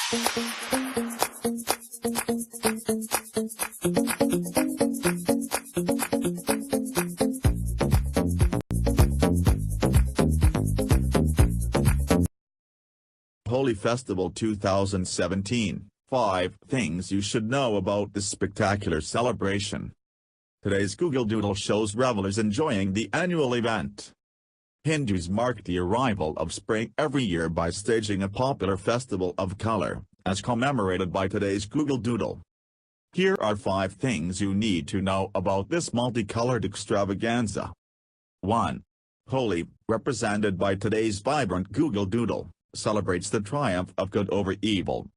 Holi Festival 2017, 5 things you should know about this spectacular celebration. Today's Google Doodle shows revelers enjoying the annual event. Hindus mark the arrival of spring every year by staging a popular festival of color, as commemorated by today's Google Doodle. Here are 5 things you need to know about this multicolored extravaganza. 1. Holi, represented by today's vibrant Google Doodle, celebrates the triumph of good over evil.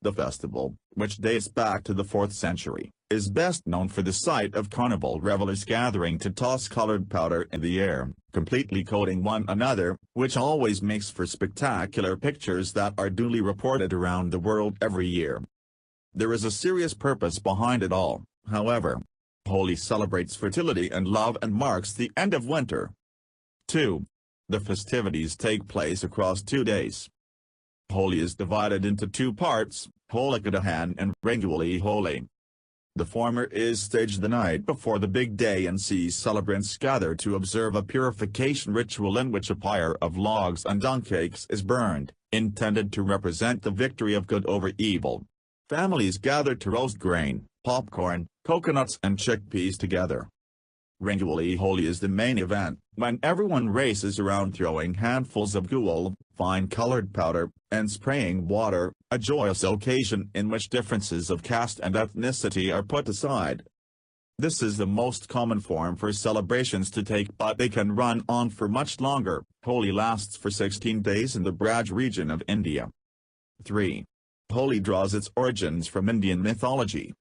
The festival, which dates back to the 4th century, is best known for the sight of carnival revelers gathering to toss colored powder in the air, completely coating one another, which always makes for spectacular pictures that are duly reported around the world every year. There is a serious purpose behind it all, however. Holi celebrates fertility and love and marks the end of winter. 2. The festivities take place across 2 days. Holi is divided into 2 parts, Holika Dahan and Rangoli Holi. The former is staged the night before the big day and sees celebrants gather to observe a purification ritual in which a pyre of logs and dung cakes is burned, intended to represent the victory of good over evil. Families gather to roast grain, popcorn, coconuts and chickpeas together. Rangoli Holi is the main event, when everyone races around throwing handfuls of duly, fine colored powder, and spraying water, a joyous occasion in which differences of caste and ethnicity are put aside. This is the most common form for celebrations to take, but they can run on for much longer. Holi lasts for 16 days in the Braj region of India. 3. Holi draws its origins from Indian mythology.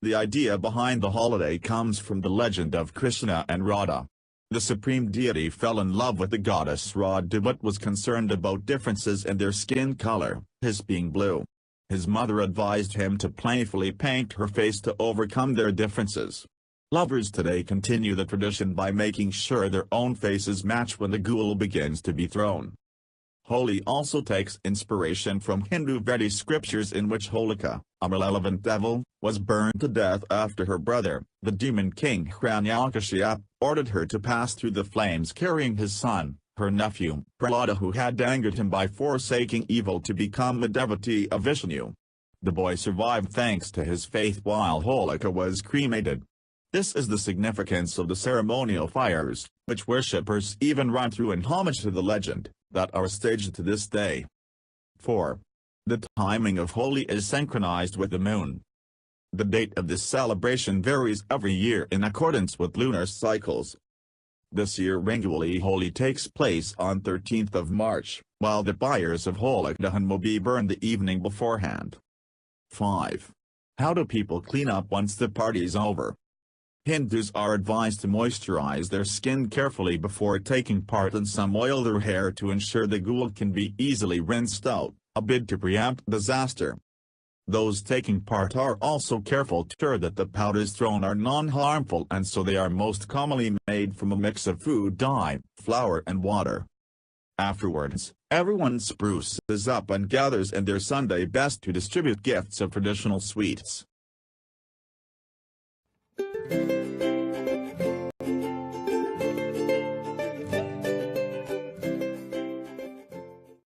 The idea behind the holiday comes from the legend of Krishna and Radha. The supreme deity fell in love with the goddess Radha but was concerned about differences in their skin color, his being blue. His mother advised him to playfully paint her face to overcome their differences. Lovers today continue the tradition by making sure their own faces match when the ghoul begins to be thrown. Holi also takes inspiration from Hindu Vedic scriptures in which Holika, a malevolent devil, was burned to death after her brother, the demon king Hiranyakashipu, ordered her to pass through the flames carrying his son, her nephew, Prahlada, who had angered him by forsaking evil to become a devotee of Vishnu. The boy survived thanks to his faith while Holika was cremated. This is the significance of the ceremonial fires, which worshippers even run through in homage to the legend, that are staged to this day. 4. The timing of Holi is synchronized with the moon. The date of this celebration varies every year in accordance with lunar cycles. This year Rangoli Holi takes place on 13th of March, while the pyres of Holika Dahan will be burned the evening beforehand. 5. How do people clean up once the party's over? Hindus are advised to moisturize their skin carefully before taking part, and some oil their hair to ensure the ghoul can be easily rinsed out, a bid to preempt disaster. Those taking part are also careful to ensure that the powders thrown are non-harmful, and so they are most commonly made from a mix of food dye, flour and water. Afterwards, everyone spruces up and gathers in their Sunday best to distribute gifts of traditional sweets.